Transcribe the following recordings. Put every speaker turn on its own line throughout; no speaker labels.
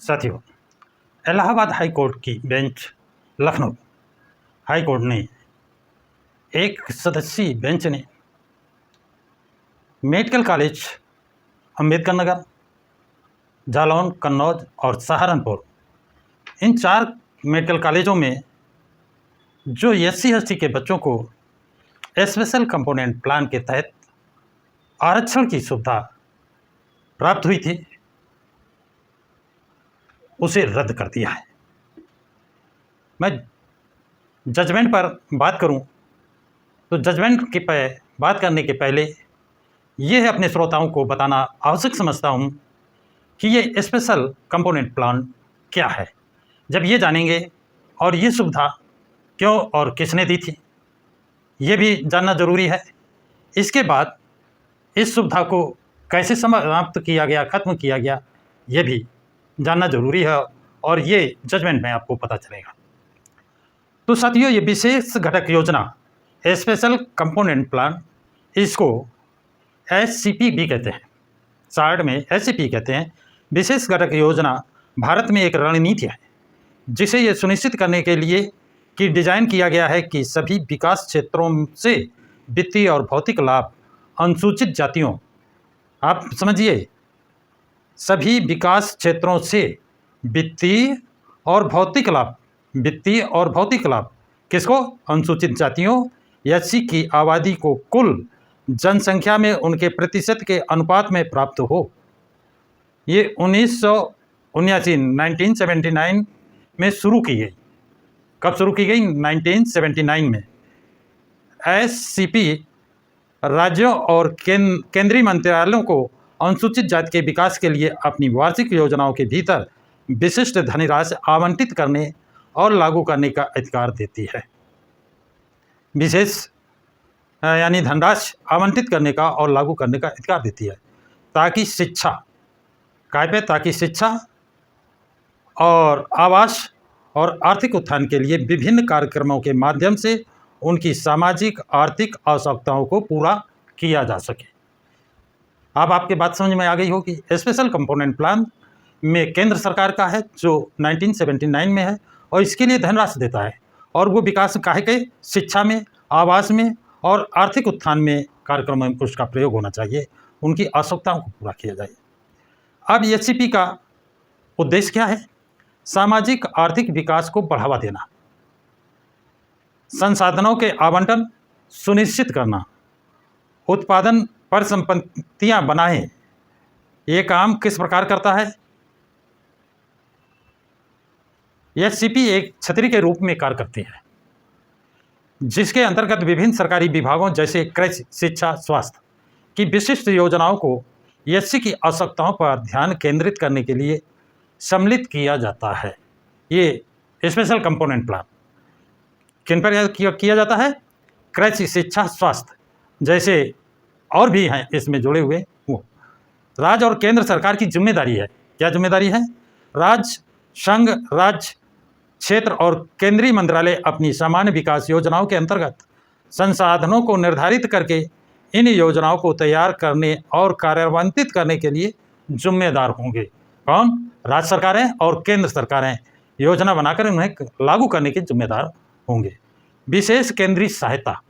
साथियों, Allahabad high court की bench Lucknow high court ने एक सदस्यीय बेंच ने मेडिकल कॉलेज अंबेडकर नगर, जालौन, कन्नौज और सहारनपुर, इन 4 मेडिकल कॉलेजों में जो SC/ST के बच्चों को स्पेशल कंपोनेंट प्लान के तहत आरक्षण की सुविधा प्राप्त हुई थी, उसे रद्द कर दिया है। मैं जजमेंट पर बात करूं तो जजमेंट की बात करने के पहले ये अपने श्रोताओं को बताना आवश्यक समझता हूं कि ये स्पेशल कंपोनेंट प्लान क्या है। जब ये जानेंगे और ये सुविधा क्यों और किसने दी थी, ये भी जानना ज़रूरी है। इसके बाद इस सुविधा को कैसे समाप्त किया गया, ख़त्म किया गया, ये भी जानना ज़रूरी है और ये जजमेंट में आपको पता चलेगा। तो साथियों, ये विशेष घटक योजना स्पेशल कंपोनेंट प्लान, इसको SCP भी कहते हैं, शार्ट में SCP कहते हैं। विशेष घटक योजना भारत में एक रणनीति है जिसे ये सुनिश्चित करने के लिए कि डिज़ाइन किया गया है कि सभी विकास क्षेत्रों से वित्तीय और भौतिक लाभ अनुसूचित जातियों, आप समझिए, सभी विकास क्षेत्रों से वित्तीय और भौतिक लाभ किसको? अनुसूचित जातियों SC की आबादी को कुल जनसंख्या में उनके प्रतिशत के अनुपात में प्राप्त हो। ये 1979 में शुरू की गई। कब शुरू की गई? 1979 में। SCP राज्यों और केंद्रीय मंत्रालयों को अनुसूचित जाति के विकास के लिए अपनी वार्षिक योजनाओं के भीतर विशिष्ट धनराशि आवंटित करने और लागू करने का अधिकार देती है। विशेष यानी धनराशि आवंटित करने का और लागू करने का अधिकार देती है ताकि शिक्षा और आवास और आर्थिक उत्थान के लिए विभिन्न कार्यक्रमों के माध्यम से उनकी सामाजिक आर्थिक आवश्यकताओं को पूरा किया जा सके। अब आपके बात समझ में आ गई होगी। स्पेशल कंपोनेंट प्लान में केंद्र सरकार का है जो 1979 में है और इसके लिए धनराशि देता है और वो विकास काहे के शिक्षा में, आवास में और आर्थिक उत्थान में कार्यक्रमों में उसका प्रयोग होना चाहिए, उनकी आवश्यकताओं को पूरा किया जाए। अब SCP का उद्देश्य क्या है? सामाजिक आर्थिक विकास को बढ़ावा देना, संसाधनों के आवंटन सुनिश्चित करना, उत्पादन पर संपत्तियां बनाएं। ये काम किस प्रकार करता है? SCP एक छतरी के रूप में कार्य करती है जिसके अंतर्गत विभिन्न सरकारी विभागों जैसे कृषि, शिक्षा, स्वास्थ्य की विशिष्ट योजनाओं को SC की आवश्यकताओं पर ध्यान केंद्रित करने के लिए सम्मिलित किया जाता है। ये स्पेशल कंपोनेंट प्लान किन पर किया जाता है? कृषि, शिक्षा, स्वास्थ्य जैसे और भी हैं इसमें जुड़े हुए। वो राज्य और केंद्र सरकार की जिम्मेदारी है। क्या जिम्मेदारी है? राज्य, संघ, राज्य, क्षेत्र और केंद्रीय मंत्रालय अपनी सामान्य विकास योजनाओं के अंतर्गत संसाधनों को निर्धारित करके इन योजनाओं को तैयार करने और कार्यान्वित करने के लिए जिम्मेदार होंगे। कौन? राज्य सरकारें और केंद्र सरकारें योजना बनाकर उन्हें लागू करने के जिम्मेदार होंगे। विशेष केंद्रीय सहायता,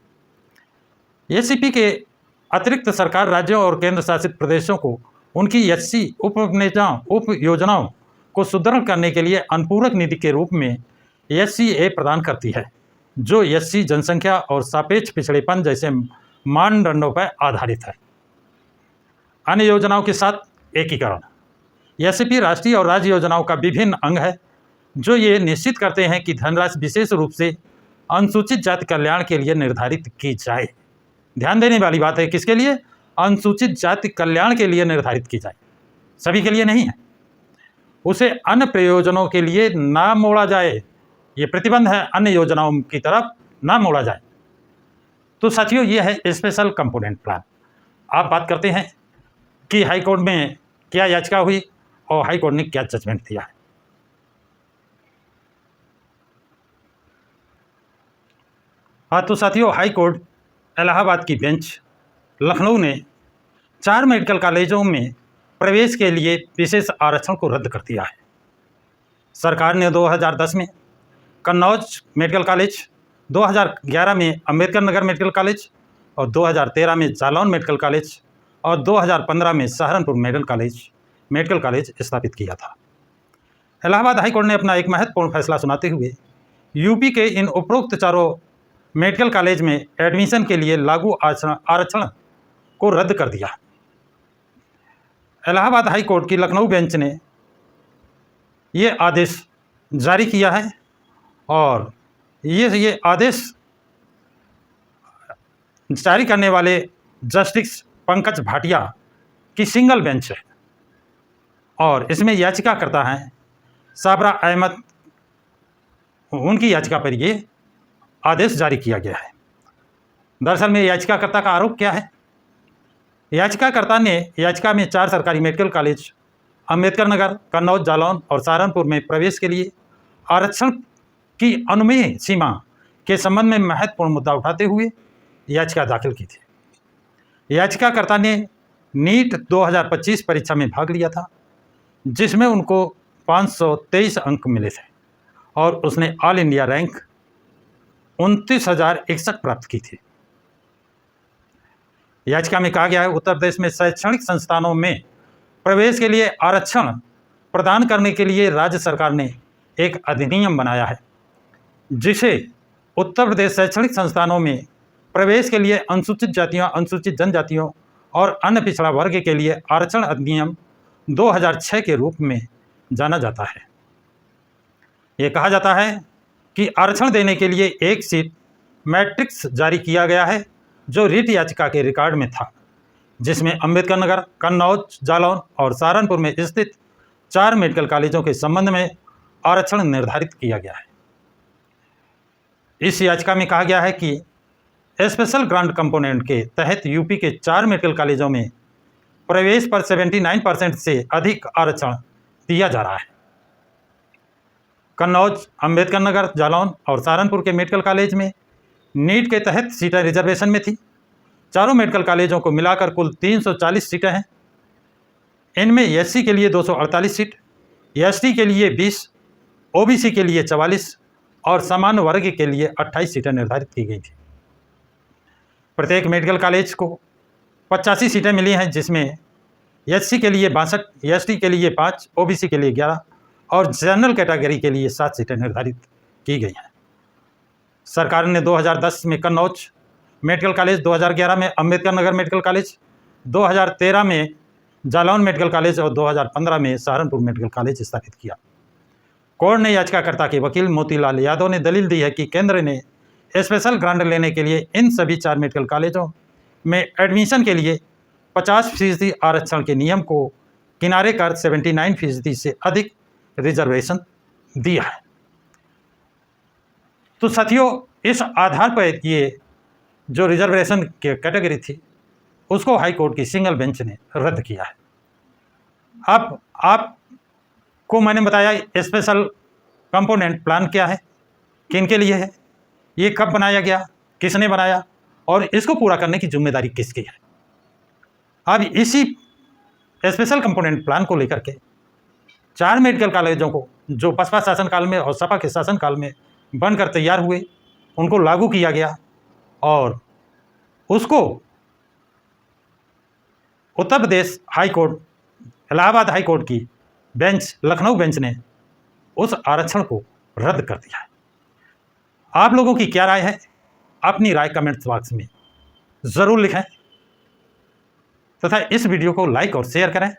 SCP के अतिरिक्त सरकार राज्यों और केंद्र शासित प्रदेशों को उनकी SC उप योजनाओं को सुदृढ़ करने के लिए अनुपूरक निधि के रूप में SCA प्रदान करती है जो SC जनसंख्या और सापेक्ष पिछड़ेपन जैसे मानदंडों पर आधारित है। अन्य योजनाओं के साथ एकीकरण, SCP राष्ट्रीय और राज्य योजनाओं का विभिन्न अंग है जो ये निश्चित करते हैं कि धनराशि विशेष रूप से अनुसूचित जाति कल्याण के लिए निर्धारित की जाए। ध्यान देने वाली बात है, किसके लिए? अनुसूचित जाति कल्याण के लिए निर्धारित की जाए, सभी के लिए नहीं है। उसे अन्य प्रयोजनों के लिए ना मोड़ा जाए, ये प्रतिबंध है, अन्य योजनाओं की तरफ ना मोड़ा जाए। तो साथियों, ये है स्पेशल कंपोनेंट प्लान। आप बात करते हैं कि हाई कोर्ट में क्या याचिका हुई और हाई कोर्ट ने क्या जजमेंट दिया है। हाँ, तो साथियों, हाई कोर्ट इलाहाबाद की बेंच लखनऊ ने 4 मेडिकल कॉलेजों में प्रवेश के लिए विशेष आरक्षण को रद्द कर दिया है। सरकार ने 2010 में कन्नौज मेडिकल कॉलेज, 2011 में अंबेडकर नगर मेडिकल कॉलेज और 2013 में जालौन मेडिकल कॉलेज और 2015 में सहारनपुर मेडिकल कॉलेज स्थापित किया था। इलाहाबाद हाईकोर्ट ने अपना एक महत्वपूर्ण फैसला सुनाते हुए यूपी के इन उपरोक्त चारों मेडिकल कॉलेज में एडमिशन के लिए लागू आरक्षण को रद्द कर दिया। इलाहाबाद हाईकोर्ट की लखनऊ बेंच ने ये आदेश जारी किया है और ये आदेश जारी करने वाले जस्टिस पंकज भाटिया की सिंगल बेंच है और इसमें याचिकाकर्ता हैं साबरा अहमद। उनकी याचिका पर ये आदेश जारी किया गया है। दरअसल में याचिकाकर्ता का आरोप क्या है? याचिकाकर्ता ने याचिका में 4 सरकारी मेडिकल कॉलेज अंबेडकर नगर, कन्नौज, जालौन और सहारनपुर में प्रवेश के लिए आरक्षण की अनुमेय सीमा के संबंध में महत्वपूर्ण मुद्दा उठाते हुए याचिका दाखिल की थी। याचिकाकर्ता ने नीट 2025 परीक्षा में भाग लिया था जिसमें उनको 523 अंक मिले थे और उसने ऑल इंडिया रैंक 29,061 प्राप्त की थी। याचिका में कहा गया है उत्तर प्रदेश में शैक्षणिक संस्थानों में प्रवेश के लिए आरक्षण प्रदान करने के लिए राज्य सरकार ने एक अधिनियम बनाया है जिसे उत्तर प्रदेश शैक्षणिक संस्थानों में प्रवेश के लिए अनुसूचित जातियों, अनुसूचित जनजातियों और अन्य पिछड़ा वर्ग के लिए आरक्षण अधिनियम 2006 के रूप में जाना जाता है। ये कहा जाता है कि आरक्षण देने के लिए एक सीट मैट्रिक्स जारी किया गया है जो रिट याचिका के रिकॉर्ड में था, जिसमें अंबेडकर नगर, कन्नौज, जालौन और सहारनपुर में स्थित 4 मेडिकल कॉलेजों के संबंध में आरक्षण निर्धारित किया गया है। इस याचिका में कहा गया है कि स्पेशल ग्रांट कंपोनेंट के तहत यूपी के 4 मेडिकल कॉलेजों में प्रवेश पर 79% से अधिक आरक्षण दिया जा रहा है। कन्नौज, अंबेडकर नगर, जालौन और सहारनपुर के मेडिकल कॉलेज में नीट के तहत सीटें रिजर्वेशन में थी। चारों मेडिकल कॉलेजों को मिलाकर कुल 340 सीटें हैं। इनमें एससी के लिए 248 सीट, एसटी के लिए 20, ओबीसी के लिए 44 और सामान्य वर्ग के लिए 28 सीटें निर्धारित की गई थी। प्रत्येक मेडिकल कॉलेज को 85 सीटें मिली हैं जिसमें एससी के लिए 62, एसटी के लिए 5, ओबीसी के लिए 11 और जनरल कैटेगरी के लिए 7 सीटें निर्धारित की गई हैं। सरकार ने 2010 में कन्नौज मेडिकल कॉलेज, 2011 में अंबेडकर नगर मेडिकल कॉलेज, 2013 में जालौन मेडिकल कॉलेज और 2015 में सहारनपुर मेडिकल कॉलेज स्थापित किया। कोर्ट ने याचिकाकर्ता के वकील मोतीलाल यादव ने दलील दी है कि केंद्र ने स्पेशल ग्रांट लेने के लिए इन सभी 4 मेडिकल कॉलेजों में एडमिशन के लिए 50% आरक्षण के नियम को किनारे कर 79% से अधिक रिजर्वेशन दिया है। तो साथियों, इस आधार पर ये जो रिजर्वेशन की कैटेगरी थी उसको हाई कोर्ट की सिंगल बेंच ने रद्द किया है। अब आपको मैंने बताया स्पेशल कंपोनेंट प्लान क्या है, किन के लिए है, ये कब बनाया गया, किसने बनाया और इसको पूरा करने की जिम्मेदारी किसकी है। अब इसी स्पेशल कंपोनेंट प्लान को लेकर के 4 मेडिकल कॉलेजों को जो बसपा शासनकाल में और सपा के शासनकाल में बनकर तैयार हुए उनको लागू किया गया और उसको Uttar Pradesh high court, Allahabad high court की बेंच, लखनऊ बेंच ने उस आरक्षण को रद्द कर दिया है। आप लोगों की क्या राय है? अपनी राय कमेंट बॉक्स में ज़रूर लिखें तथा इस वीडियो को लाइक और शेयर करें।